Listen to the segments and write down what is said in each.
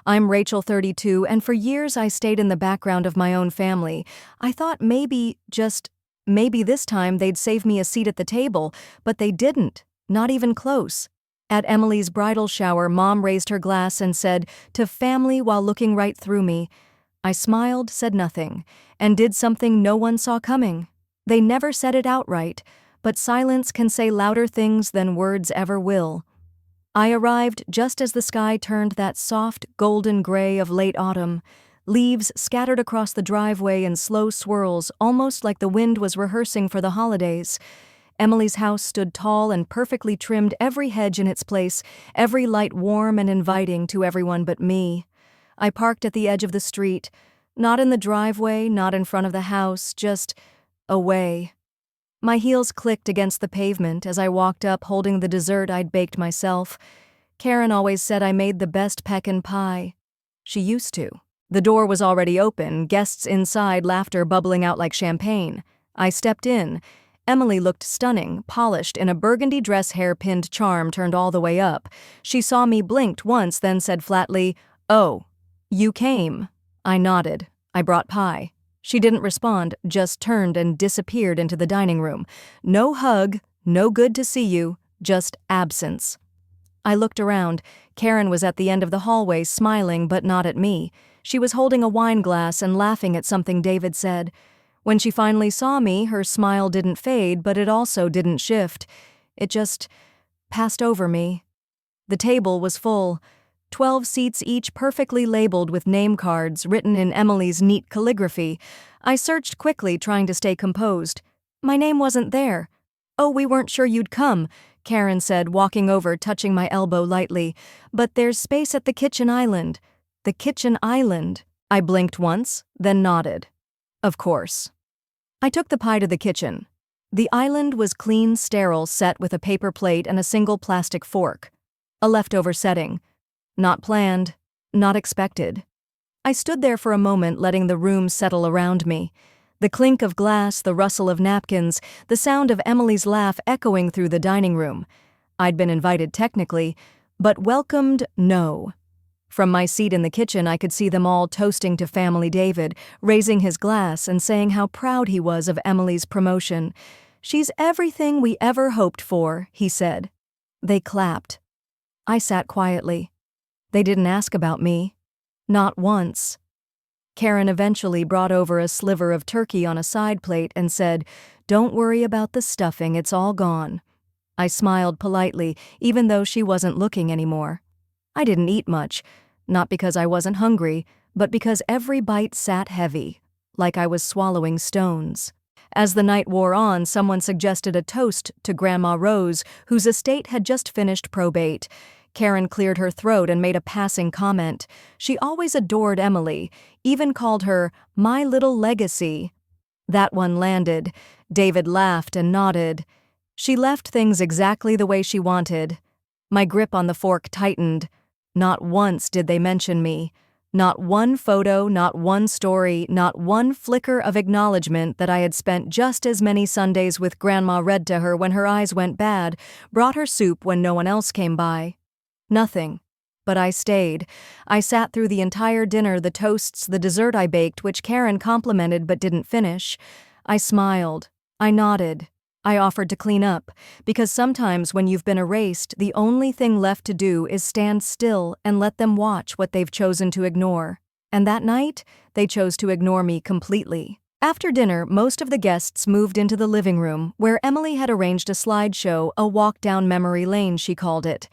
I'm Rachel, 32, and for years I stayed in the background of my own family. I thought maybe, just maybe this time they'd save me a seat at the table, but they didn't, not even close. At Emily's bridal shower, Mom raised her glass and said, "To family," while looking right through me. I smiled, said nothing, and did something no one saw coming. They never said it outright, but silence can say louder things than words ever will. I arrived just as the sky turned that soft, golden gray of late autumn. Leaves scattered across the driveway in slow swirls, almost like the wind was rehearsing for the holidays. Emily's house stood tall and perfectly trimmed, every hedge in its place, every light warm and inviting to everyone but me. I parked at the edge of the street, not in the driveway, not in front of the house, just away. My heels clicked against the pavement as I walked up holding the dessert I'd baked myself. Karen always said I made the best pecan pie. She used to. The door was already open, guests inside, laughter bubbling out like champagne. I stepped in. Emily looked stunning, polished in a burgundy dress, hair-pinned charm turned all the way up. She saw me, blinked once, then said flatly, "Oh, you came." I nodded. I brought pie. She didn't respond, just turned and disappeared into the dining room. No hug, no good to see you, just absence. I looked around. Karen was at the end of the hallway, smiling but not at me. She was holding a wine glass and laughing at something David said. When she finally saw me, her smile didn't fade, but it also didn't shift. It just passed over me. The table was full. 12 seats, each perfectly labeled with name cards written in Emily's neat calligraphy. I searched quickly, trying to stay composed. My name wasn't there. "Oh, we weren't sure you'd come," Karen said, walking over, touching my elbow lightly. "But there's space at the kitchen island." The kitchen island? I blinked once, then nodded. Of course. I took the pie to the kitchen. The island was clean, sterile, set with a paper plate and a single plastic fork. A leftover setting. Not planned, not expected. I stood there for a moment, letting the room settle around me. The clink of glass, the rustle of napkins, the sound of Emily's laugh echoing through the dining room. I'd been invited technically, but welcomed, no. From my seat in the kitchen, I could see them all toasting to Family David, raising his glass and saying how proud he was of Emily's promotion. "She's everything we ever hoped for," he said. They clapped. I sat quietly. They didn't ask about me. Not once. Karen eventually brought over a sliver of turkey on a side plate and said, "Don't worry about the stuffing, it's all gone." I smiled politely, even though she wasn't looking anymore. I didn't eat much, not because I wasn't hungry, but because every bite sat heavy, like I was swallowing stones. As the night wore on, someone suggested a toast to Grandma Rose, whose estate had just finished probate. Karen cleared her throat and made a passing comment. She always adored Emily, even called her "my little legacy." That one landed. David laughed and nodded. She left things exactly the way she wanted. My grip on the fork tightened. Not once did they mention me. Not one photo, not one story, not one flicker of acknowledgement that I had spent just as many Sundays with Grandma, read to her when her eyes went bad, brought her soup when no one else came by. Nothing. But I stayed. I sat through the entire dinner, the toasts, the dessert I baked, which Karen complimented but didn't finish. I smiled. I nodded. I offered to clean up, because sometimes when you've been erased, the only thing left to do is stand still and let them watch what they've chosen to ignore. And that night, they chose to ignore me completely. After dinner, most of the guests moved into the living room, where Emily had arranged a slideshow, a walk down memory lane, she called it.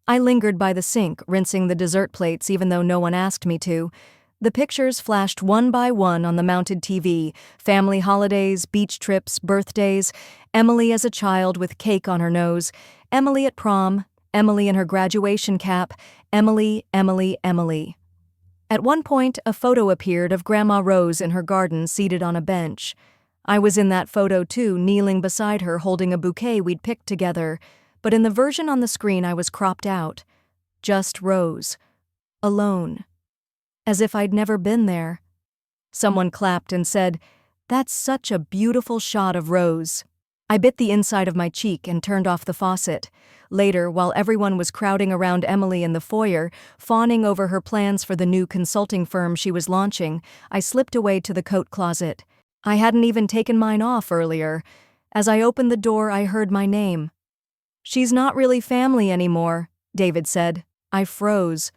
I lingered by the sink, rinsing the dessert plates even though no one asked me to. The pictures flashed one by one on the mounted TV, family holidays, beach trips, birthdays, Emily as a child with cake on her nose, Emily at prom, Emily in her graduation cap, Emily, Emily, Emily. At one point, a photo appeared of Grandma Rose in her garden, seated on a bench. I was in that photo too, kneeling beside her, holding a bouquet we'd picked together. But in the version on the screen I was cropped out. Just Rose. Alone. As if I'd never been there. Someone clapped and said, "That's such a beautiful shot of Rose." I bit the inside of my cheek and turned off the faucet. Later, while everyone was crowding around Emily in the foyer, fawning over her plans for the new consulting firm she was launching, I slipped away to the coat closet. I hadn't even taken mine off earlier. As I opened the door, I heard my name. "She's not really family anymore," David said. I froze.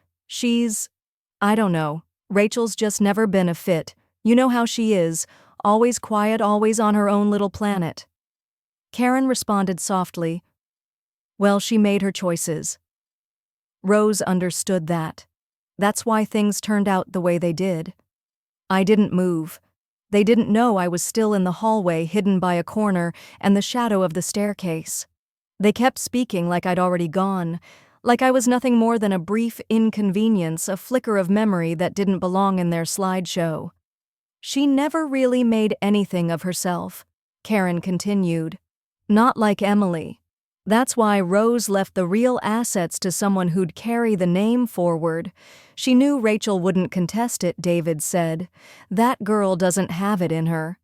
I don't know. Rachel's just never been a fit. You know how she is, always quiet, always on her own little planet. Karen responded softly. Well, she made her choices. Rose understood that. That's why things turned out the way they did. I didn't move. They didn't know I was still in the hallway, hidden by a corner and the shadow of the staircase. They kept speaking like I'd already gone, like I was nothing more than a brief inconvenience, a flicker of memory that didn't belong in their slideshow. She never really made anything of herself, Karen continued. Not like Emily. That's why Rose left the real assets to someone who'd carry the name forward. She knew Rachel wouldn't contest it, David said. That girl doesn't have it in her.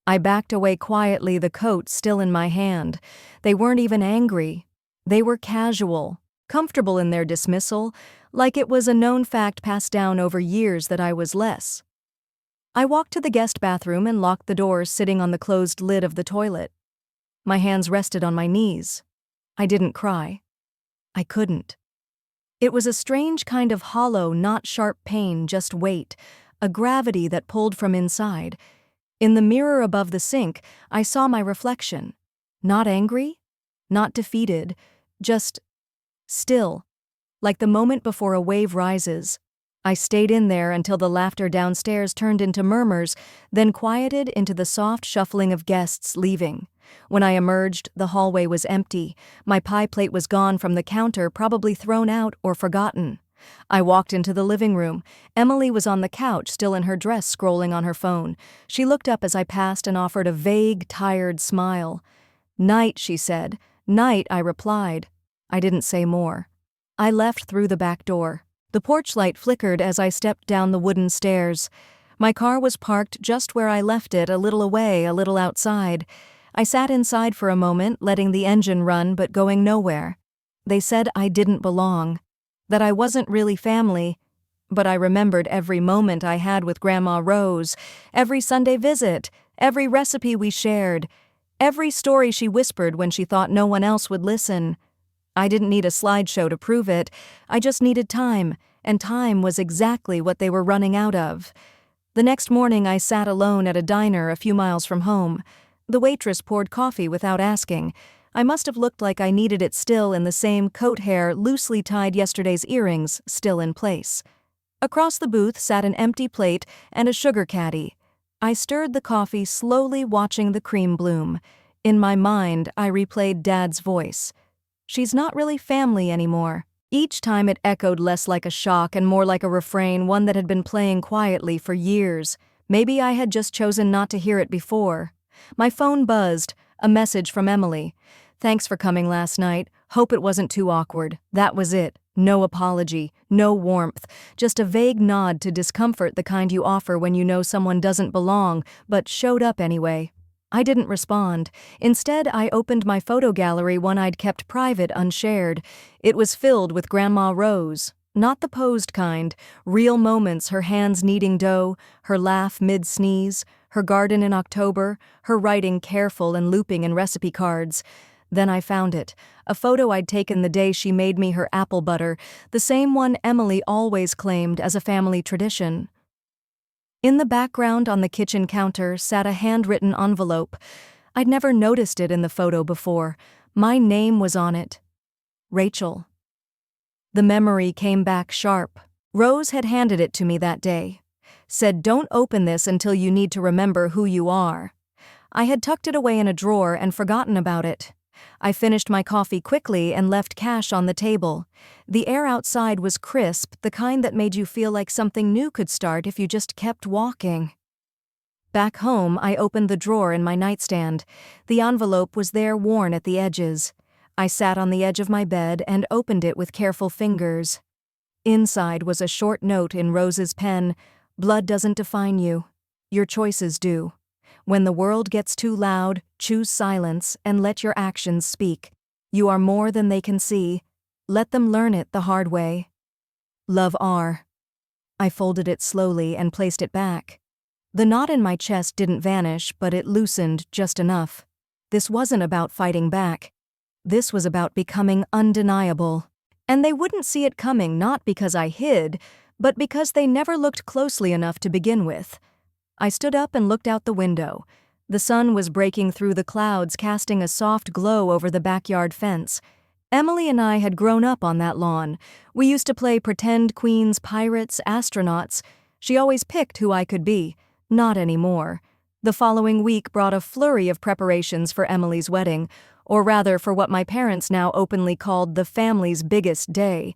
I backed away quietly, the coat still in my hand. They weren't even angry. They were casual, comfortable in their dismissal, like it was a known fact passed down over years that I was less. I walked to the guest bathroom and locked the door, sitting on the closed lid of the toilet. My hands rested on my knees. I didn't cry. I couldn't. It was a strange kind of hollow, not sharp pain, just weight, a gravity that pulled from inside. In the mirror above the sink, I saw my reflection. Not angry, not defeated, just still, like the moment before a wave rises. I stayed in there until the laughter downstairs turned into murmurs, then quieted into the soft shuffling of guests leaving. When I emerged, the hallway was empty. My pie plate was gone from the counter, probably thrown out or forgotten. I walked into the living room. Emily was on the couch, still in her dress, scrolling on her phone. She looked up as I passed and offered a vague, tired smile. "Night," she said. "Night," I replied. I didn't say more. I left through the back door. The porch light flickered as I stepped down the wooden stairs. My car was parked just where I left it, a little away, a little outside. I sat inside for a moment, letting the engine run but going nowhere. They said I didn't belong, that I wasn't really family, but I remembered every moment I had with Grandma Rose, every Sunday visit, every recipe we shared, every story she whispered when she thought no one else would listen. I didn't need a slideshow to prove it. I just needed time, and time was exactly what they were running out of. The next morning I sat alone at a diner a few miles from home. The waitress poured coffee without asking. I must have looked like I needed it, still in the same coat hair, loosely tied, yesterday's earrings still in place. Across the booth sat an empty plate and a sugar caddy. I stirred the coffee slowly, watching the cream bloom. In my mind, I replayed Dad's voice. "She's not really family anymore." Each time it echoed less like a shock and more like a refrain, one that had been playing quietly for years. Maybe I had just chosen not to hear it before. My phone buzzed, a message from Emily. "Thanks for coming last night. Hope it wasn't too awkward." That was it. No apology, no warmth, just a vague nod to discomfort, the kind you offer when you know someone doesn't belong, but showed up anyway. I didn't respond. Instead, I opened my photo gallery, one I'd kept private, unshared. It was filled with Grandma Rose. Not the posed kind, real moments, her hands kneading dough, her laugh mid-sneeze, her garden in October, her writing careful and looping in recipe cards. Then I found it, a photo I'd taken the day she made me her apple butter, the same one Emily always claimed as a family tradition. In the background on the kitchen counter sat a handwritten envelope. I'd never noticed it in the photo before. My name was on it. Rachel. The memory came back sharp. Rose had handed it to me that day. Said, "Don't open this until you need to remember who you are." I had tucked it away in a drawer and forgotten about it. I finished my coffee quickly and left cash on the table. The air outside was crisp, the kind that made you feel like something new could start if you just kept walking. Back home, I opened the drawer in my nightstand. The envelope was there, worn at the edges. I sat on the edge of my bed and opened it with careful fingers. Inside was a short note in Rose's pen. "Blood doesn't define you. Your choices do. When the world gets too loud, Choose silence and let your actions speak. You are more than they can see. Let them learn it the hard way. Love R. I folded it slowly and placed it back. The knot in my chest didn't vanish, but it loosened just enough. This wasn't about fighting back. This was about becoming undeniable. And they wouldn't see it coming, not because I hid, but because they never looked closely enough to begin with. I stood up and looked out the window. The sun was breaking through the clouds, casting a soft glow over the backyard fence. Emily and I had grown up on that lawn. We used to play pretend queens, pirates, astronauts. She always picked who I could be. Not anymore. The following week brought a flurry of preparations for Emily's wedding, or rather for what my parents now openly called the family's biggest day.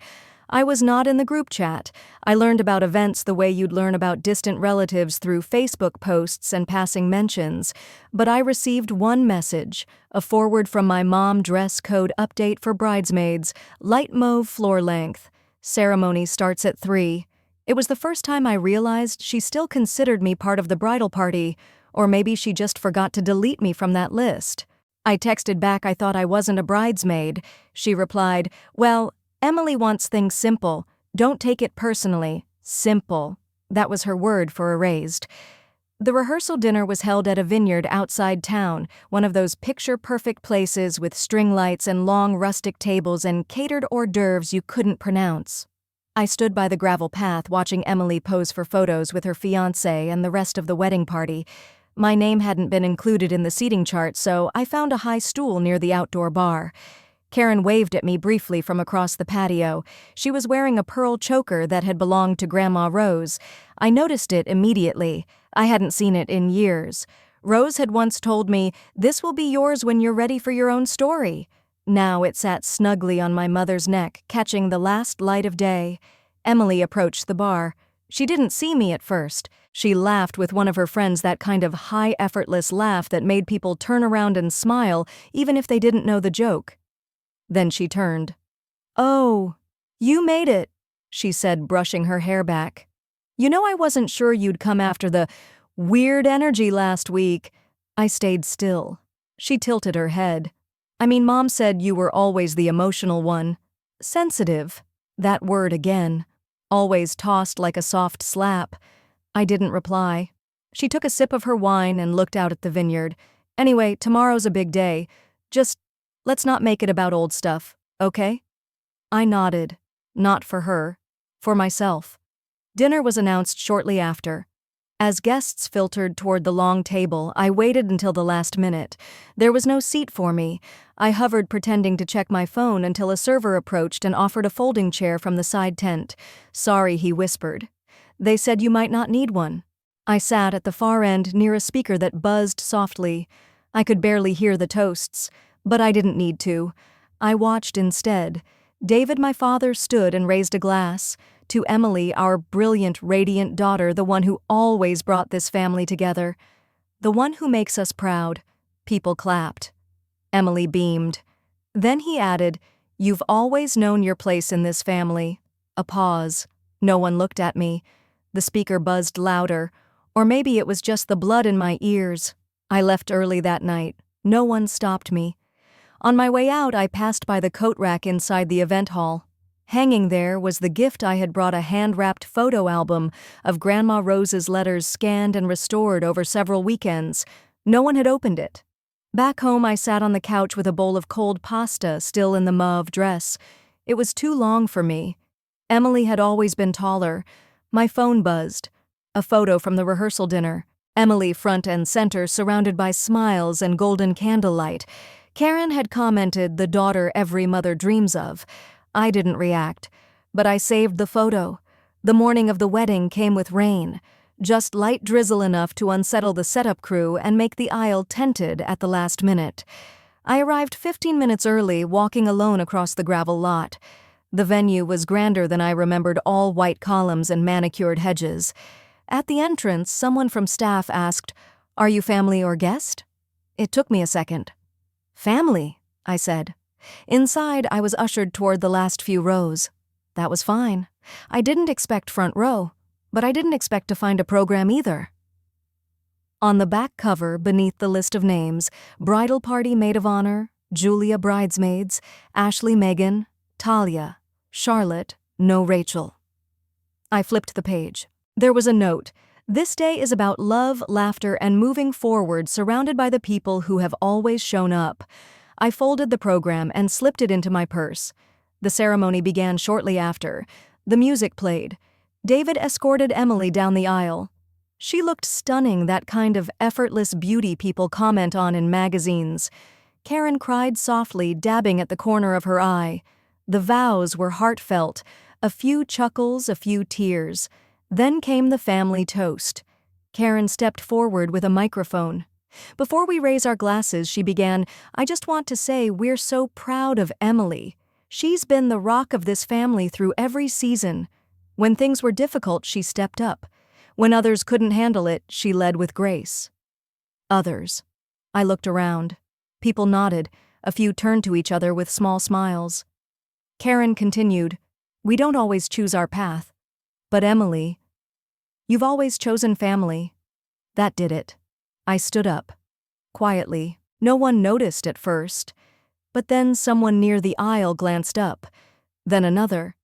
I was not in the group chat. I learned about events the way you'd learn about distant relatives through Facebook posts and passing mentions. But I received one message, a forward from my mom dress code update for bridesmaids, light mauve floor length. Ceremony starts at 3. It was the first time I realized she still considered me part of the bridal party, or maybe she just forgot to delete me from that list. I texted back I thought I wasn't a bridesmaid. She replied, "Well, Emily wants things simple. Don't take it personally. Simple." That was her word for erased. The rehearsal dinner was held at a vineyard outside town, one of those picture-perfect places with string lights and long rustic tables and catered hors d'oeuvres you couldn't pronounce. I stood by the gravel path watching Emily pose for photos with her fiancé and the rest of the wedding party. My name hadn't been included in the seating chart, so I found a high stool near the outdoor bar. Karen waved at me briefly from across the patio. She was wearing a pearl choker that had belonged to Grandma Rose. I noticed it immediately. I hadn't seen it in years. Rose had once told me, "This will be yours when you're ready for your own story." Now it sat snugly on my mother's neck, catching the last light of day. Emily approached the bar. She didn't see me at first. She laughed with one of her friends, that kind of high, effortless laugh that made people turn around and smile, even if they didn't know the joke. Then she turned. "Oh, you made it," she said, brushing her hair back. "You know, I wasn't sure you'd come after the weird energy last week." I stayed still. She tilted her head. "I mean, Mom said you were always the emotional one. Sensitive." That word again. Always tossed like a soft slap. I didn't reply. She took a sip of her wine and looked out at the vineyard. "Anyway, tomorrow's a big day. Just let's not make it about old stuff, okay?" I nodded. Not for her. For myself. Dinner was announced shortly after. As guests filtered toward the long table, I waited until the last minute. There was no seat for me. I hovered, pretending to check my phone, until a server approached and offered a folding chair from the side tent. "Sorry," he whispered. "They said you might not need one." I sat at the far end near a speaker that buzzed softly. I could barely hear the toasts, but I didn't need to. I watched instead. David, my father, stood and raised a glass. To Emily, our brilliant, radiant daughter, the one who always brought this family together. The one who makes us proud. People clapped. Emily beamed. Then he added, "You've always known your place in this family." A pause. No one looked at me. The speaker buzzed louder. Or maybe it was just the blood in my ears. I left early that night. No one stopped me. On my way out, I passed by the coat rack inside the event hall. Hanging there was the gift I had brought, a hand-wrapped photo album of Grandma Rose's letters scanned and restored over several weekends. No one had opened it. Back home, I sat on the couch with a bowl of cold pasta, still in the mauve dress. It was too long for me. Emily had always been taller. My phone buzzed. A photo from the rehearsal dinner. Emily front and center, surrounded by smiles and golden candlelight. Karen had commented, "The daughter every mother dreams of." I didn't react, but I saved the photo. The morning of the wedding came with rain, just light drizzle enough to unsettle the setup crew and make the aisle tented at the last minute. I arrived 15 minutes early, walking alone across the gravel lot. The venue was grander than I remembered, all white columns and manicured hedges. At the entrance, someone from staff asked, "Are you family or guest?" It took me a second. "Family," I said. Inside, I was ushered toward the last few rows. That was fine. I didn't expect front row, but I didn't expect to find a program either. On the back cover, beneath the list of names, Bridal Party Maid of Honor, Julia Bridesmaids, Ashley Megan, Talia, Charlotte, no Rachel. I flipped the page. There was a note. This day is about love, laughter, and moving forward surrounded by the people who have always shown up. I folded the program and slipped it into my purse. The ceremony began shortly after. The music played. David escorted Emily down the aisle. She looked stunning, that kind of effortless beauty people comment on in magazines. Karen cried softly, dabbing at the corner of her eye. The vows were heartfelt. A few chuckles, a few tears. Then came the family toast. Karen stepped forward with a microphone. Before we raise our glasses, she began, I just want to say we're so proud of Emily. She's been the rock of this family through every season. When things were difficult, she stepped up. When others couldn't handle it, she led with grace. Others. I looked around. People nodded. A few turned to each other with small smiles. Karen continued, we don't always choose our path. But Emily, you've always chosen family. That did it. I stood up. Quietly. No one noticed at first. But then someone near the aisle glanced up. Then another.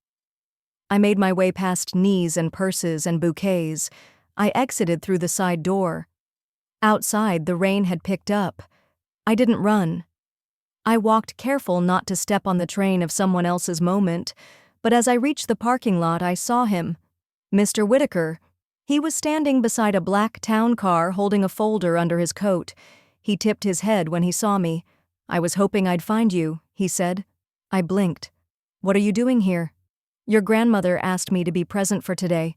I made my way past knees and purses and bouquets. I exited through the side door. Outside, the rain had picked up. I didn't run. I walked careful not to step on the train of someone else's moment, but as I reached the parking lot, I saw him. Mr. Whitaker. He was standing beside a black town car holding a folder under his coat. He tipped his head when he saw me. I was hoping I'd find you, he said. I blinked. What are you doing here? Your grandmother asked me to be present for today.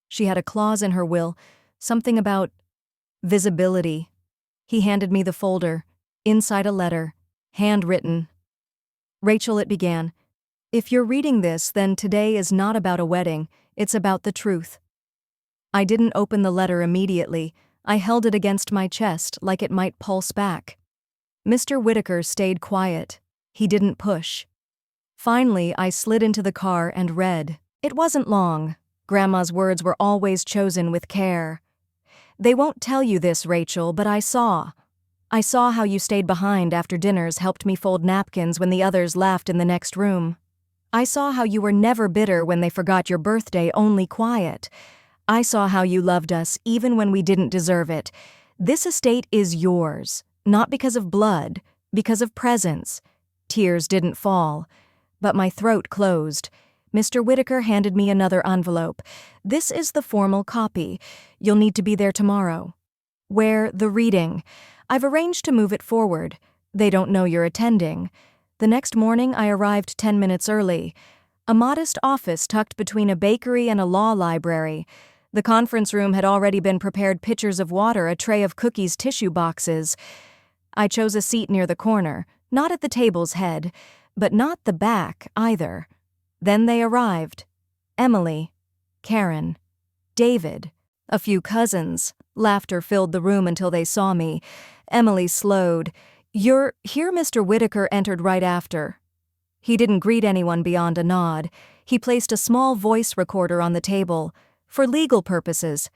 She had a clause in her will, something about visibility. He handed me the folder. Inside a letter. Handwritten. Rachel, it began. If you're reading this, then today is not about a wedding, it's about the truth. I didn't open the letter immediately. I held it against my chest like it might pulse back. Mr. Whitaker stayed quiet. He didn't push. Finally, I slid into the car and read. It wasn't long. Grandma's words were always chosen with care. They won't tell you this, Rachel, but I saw. I saw how you stayed behind after dinners, helped me fold napkins when the others laughed in the next room. I saw how you were never bitter when they forgot your birthday, only quiet. I saw how you loved us even when we didn't deserve it. This estate is yours, not because of blood, because of presence. Tears didn't fall, but my throat closed. Mr. Whitaker handed me another envelope. This is the formal copy. You'll need to be there tomorrow. Where the reading. I've arranged to move it forward. They don't know you're attending. The next morning, I arrived 10 minutes early. A modest office tucked between a bakery and a law library. The conference room had already been prepared, pitchers of water, a tray of cookies, tissue boxes. I chose a seat near the corner, not at the table's head, but not the back either. Then they arrived. Emily, Karen, David, a few cousins. Laughter filled the room until they saw me. Emily slowed. You're here? Mr. Whitaker entered right after. He didn't greet anyone beyond a nod. He placed a small voice recorder on the table. For legal purposes.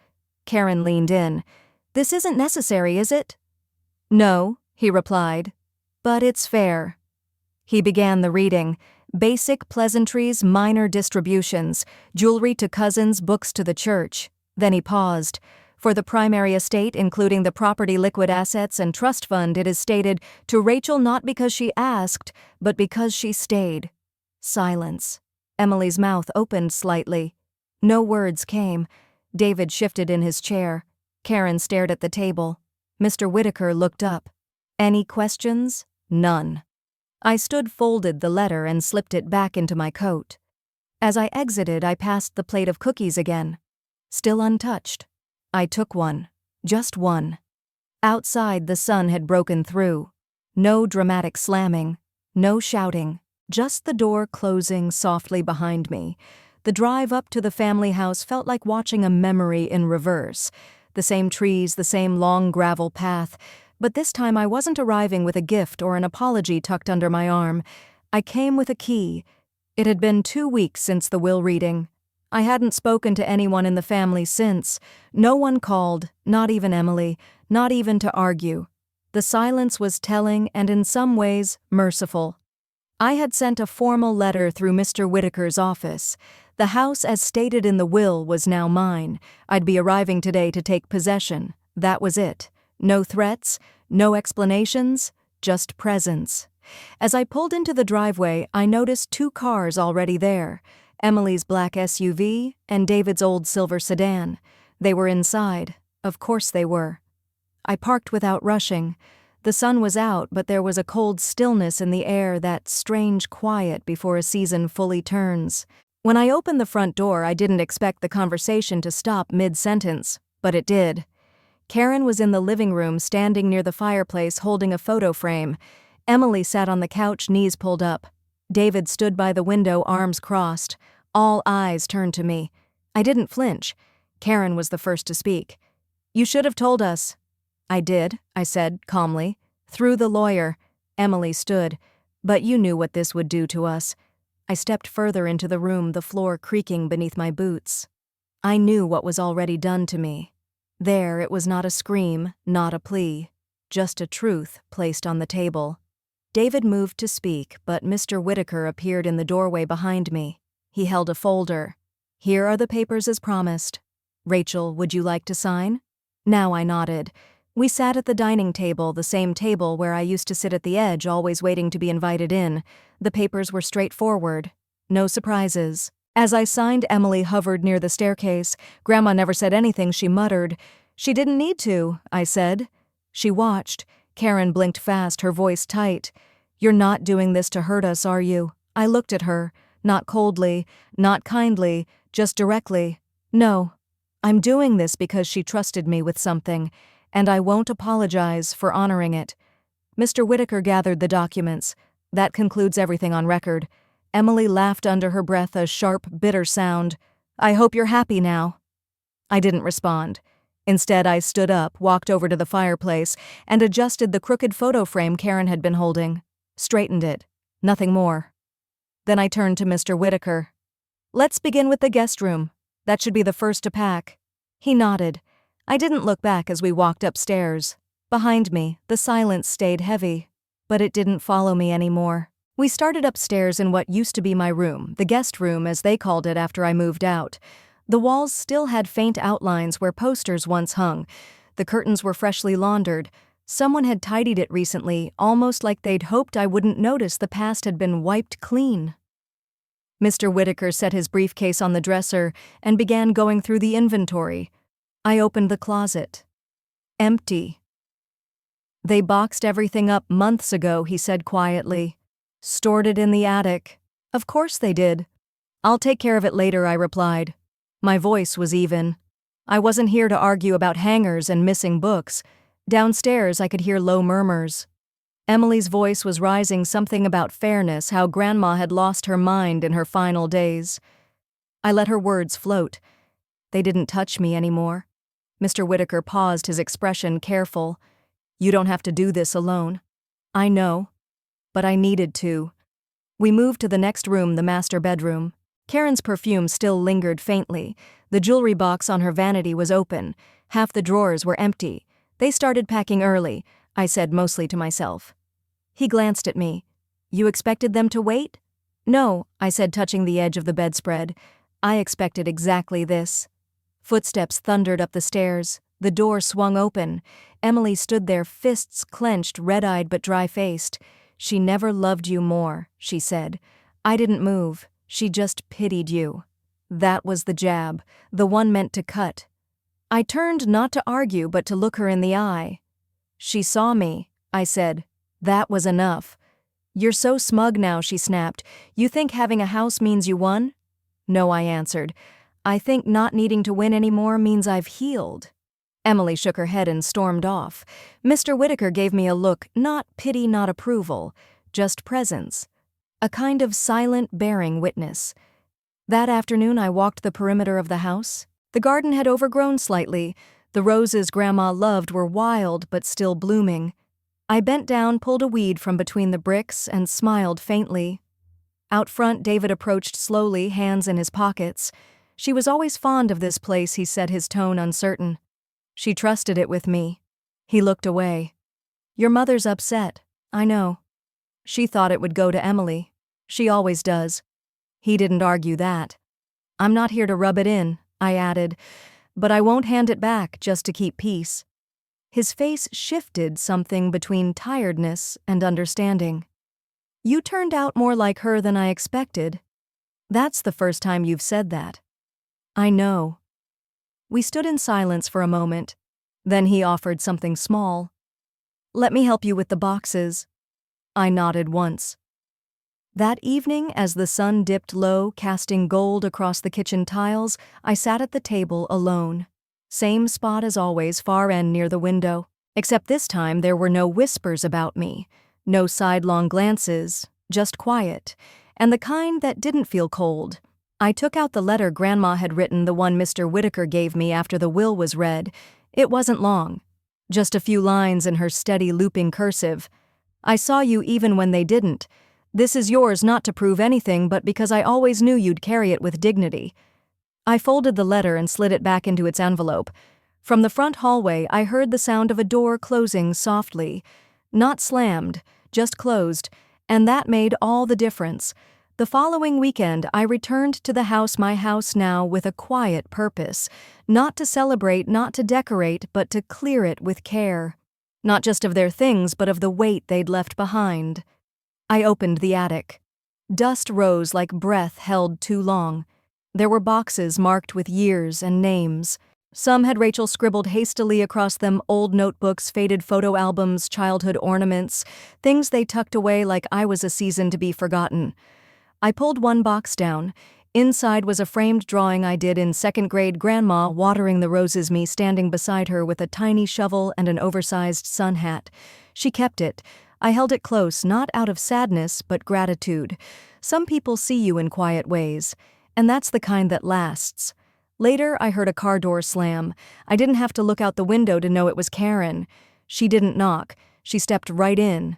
Karen leaned in. This isn't necessary, is it? No, he replied. But it's fair. He began the reading. Basic pleasantries, minor distributions, jewelry to cousins, books to the church. Then he paused. For the primary estate, including the property, liquid assets, and trust fund, it is stated, to Rachel not because she asked, but because she stayed. Silence. Emily's mouth opened slightly. No words came. David shifted in his chair. Karen stared at the table. Mr. Whitaker looked up. Any questions? None. I stood, folded the letter, and slipped it back into my coat. As I exited, I passed the plate of cookies again. Still untouched. I took one. Just one. Outside, the sun had broken through. No dramatic slamming. No shouting. Just the door closing softly behind me. The drive up to the family house felt like watching a memory in reverse. The same trees, the same long gravel path. But this time I wasn't arriving with a gift or an apology tucked under my arm. I came with a key. It had been 2 weeks since the will reading. I hadn't spoken to anyone in the family since. No one called, not even Emily, not even to argue. The silence was telling and in some ways merciful. I had sent a formal letter through Mr. Whitaker's office. The house as stated in the will was now mine. I'd be arriving today to take possession. That was it. No threats, no explanations, just presence. As I pulled into the driveway, I noticed 2 cars already there, Emily's black SUV and David's old silver sedan. They were inside. Of course they were. I parked without rushing. The sun was out, but there was a cold stillness in the air, that strange quiet before a season fully turns. When I opened the front door, I didn't expect the conversation to stop mid-sentence, but it did. Karen was in the living room, standing near the fireplace holding a photo frame. Emily sat on the couch, knees pulled up. David stood by the window, arms crossed. All eyes turned to me. I didn't flinch. Karen was the first to speak. "You should have told us." "I did," I said, calmly. "Through the lawyer." Emily stood. "But you knew what this would do to us." I stepped further into the room, the floor creaking beneath my boots. I knew what was already done to me. There, it was not a scream, not a plea, just a truth placed on the table. David moved to speak, but Mr. Whitaker appeared in the doorway behind me. He held a folder. "Here are the papers as promised. Rachel, would you like to sign?" Now I nodded. We sat at the dining table, the same table where I used to sit at the edge, always waiting to be invited in. The papers were straightforward. No surprises. As I signed, Emily hovered near the staircase. "Grandma never said anything," she muttered. "She didn't need to," I said. She watched. Karen blinked fast, her voice tight. "You're not doing this to hurt us, are you?" I looked at her, not coldly, not kindly, just directly. "No. I'm doing this because she trusted me with something, and I won't apologize for honoring it." Mr. Whitaker gathered the documents. "That concludes everything on record." Emily laughed under her breath, a sharp, bitter sound. "I hope you're happy now." I didn't respond. Instead, I stood up, walked over to the fireplace, and adjusted the crooked photo frame Karen had been holding. Straightened it. Nothing more. Then I turned to Mr. Whitaker. "Let's begin with the guest room. That should be the first to pack." He nodded. I didn't look back as we walked upstairs. Behind me, the silence stayed heavy, but it didn't follow me anymore. We started upstairs in what used to be my room, the guest room as they called it after I moved out. The walls still had faint outlines where posters once hung. The curtains were freshly laundered. Someone had tidied it recently, almost like they'd hoped I wouldn't notice the past had been wiped clean. Mr. Whitaker set his briefcase on the dresser and began going through the inventory. I opened the closet. Empty. "They boxed everything up months ago," he said quietly. "Stored it in the attic." "Of course they did." "I'll take care of it later," I replied. My voice was even. I wasn't here to argue about hangers and missing books. Downstairs, I could hear low murmurs. Emily's voice was rising, something about fairness, how Grandma had lost her mind in her final days. I let her words float. They didn't touch me anymore. Mr. Whitaker paused, his expression careful. "You don't have to do this alone." "I know. But I needed to." We moved to the next room, the master bedroom. Karen's perfume still lingered faintly. The jewelry box on her vanity was open. Half the drawers were empty. "They started packing early," I said, mostly to myself. He glanced at me. "You expected them to wait?" "No," I said, touching the edge of the bedspread. "I expected exactly this." Footsteps thundered up the stairs. The door swung open. Emily stood there, fists clenched, red-eyed but dry-faced. "She never loved you more," she said. I didn't move. She just pitied you. That was the jab, the one meant to cut. I turned not to argue but to look her in the eye. "She saw me," I said. "That was enough." "You're so smug now," she snapped. "You think having a house means you won?" "No," I answered. "I think not needing to win anymore means I've healed." Emily shook her head and stormed off. Mr. Whitaker gave me a look, not pity, not approval, just presence. A kind of silent, bearing witness. That afternoon I walked the perimeter of the house. The garden had overgrown slightly. The roses Grandma loved were wild but still blooming. I bent down, pulled a weed from between the bricks, and smiled faintly. Out front, David approached slowly, hands in his pockets. She was always fond of this place, he said, his tone uncertain. She trusted it with me. He looked away. Your mother's upset, I know. She thought it would go to Emily. She always does. He didn't argue that. I'm not here to rub it in, I added, but I won't hand it back just to keep peace. His face shifted, something between tiredness and understanding. You turned out more like her than I expected. That's the first time you've said that. I know. We stood in silence for a moment. Then he offered something small. Let me help you with the boxes. I nodded once. That evening, as the sun dipped low, casting gold across the kitchen tiles, I sat at the table alone. Same spot as always, far end near the window. Except this time there were no whispers about me, no sidelong glances, just quiet, and the kind that didn't feel cold. I took out the letter Grandma had written, the one Mr. Whitaker gave me after the will was read. It wasn't long. Just a few lines in her steady looping cursive. I saw you even when they didn't. This is yours not to prove anything, but because I always knew you'd carry it with dignity. I folded the letter and slid it back into its envelope. From the front hallway, I heard the sound of a door closing softly. Not slammed, just closed, and that made all the difference. The following weekend, I returned to the house, my house now, with a quiet purpose. Not to celebrate, not to decorate, but to clear it with care. Not just of their things, but of the weight they'd left behind. I opened the attic. Dust rose like breath held too long. There were boxes marked with years and names. Some had Rachel scribbled hastily across them, old notebooks, faded photo albums, childhood ornaments, things they tucked away like I was a season to be forgotten. I pulled one box down. Inside was a framed drawing I did in second grade, Grandma watering the roses, me standing beside her with a tiny shovel and an oversized sun hat. She kept it. I held it close, not out of sadness, but gratitude. Some people see you in quiet ways, and that's the kind that lasts. Later, I heard a car door slam. I didn't have to look out the window to know it was Karen. She didn't knock. She stepped right in.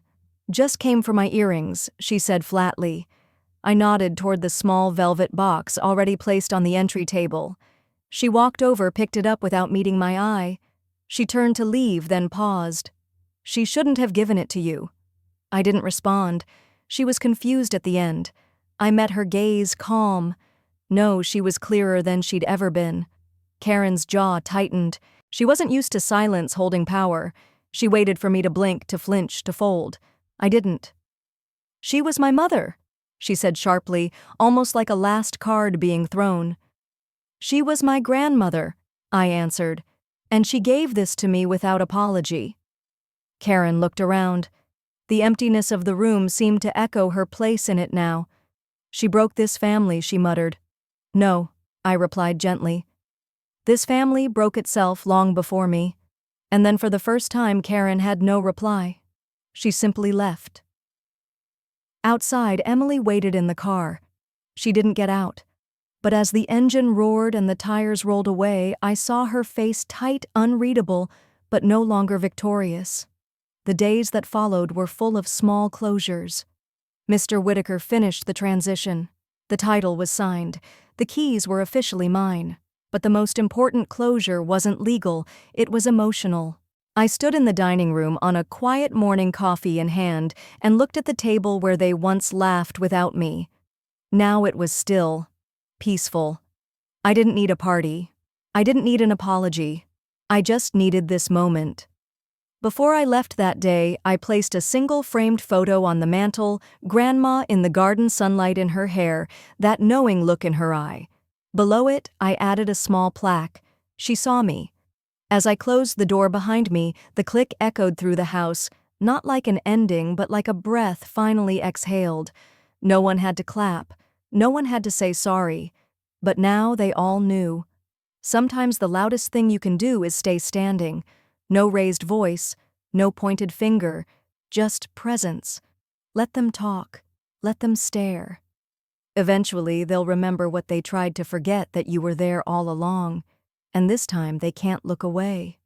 Just came for my earrings, she said flatly. I nodded toward the small velvet box already placed on the entry table. She walked over, picked it up without meeting my eye. She turned to leave, then paused. She shouldn't have given it to you. I didn't respond. She was confused at the end. I met her gaze, calm. No, she was clearer than she'd ever been. Karen's jaw tightened. She wasn't used to silence holding power. She waited for me to blink, to flinch, to fold. I didn't. She was my mother, she said sharply, almost like a last card being thrown. She was my grandmother, I answered, and she gave this to me without apology. Karen looked around. The emptiness of the room seemed to echo her place in it now. She broke this family, she muttered. No, I replied gently. This family broke itself long before me. And then for the first time, Karen had no reply. She simply left. Outside, Emily waited in the car. She didn't get out. But as the engine roared and the tires rolled away, I saw her face tight, unreadable, but no longer victorious. The days that followed were full of small closures. Mr. Whitaker finished the transition. The title was signed. The keys were officially mine. But the most important closure wasn't legal, it was emotional. I stood in the dining room on a quiet morning, coffee in hand, and looked at the table where they once laughed without me. Now it was still, peaceful. I didn't need a party. I didn't need an apology. I just needed this moment. Before I left that day, I placed a single framed photo on the mantel, Grandma in the garden, sunlight in her hair, that knowing look in her eye. Below it, I added a small plaque. She saw me. As I closed the door behind me, the click echoed through the house, not like an ending, but like a breath finally exhaled. No one had to clap. No one had to say sorry. But now they all knew. Sometimes the loudest thing you can do is stay standing. No raised voice, no pointed finger, just presence. Let them talk. Let them stare. Eventually, they'll remember what they tried to forget, that you were there all along, and this time they can't look away.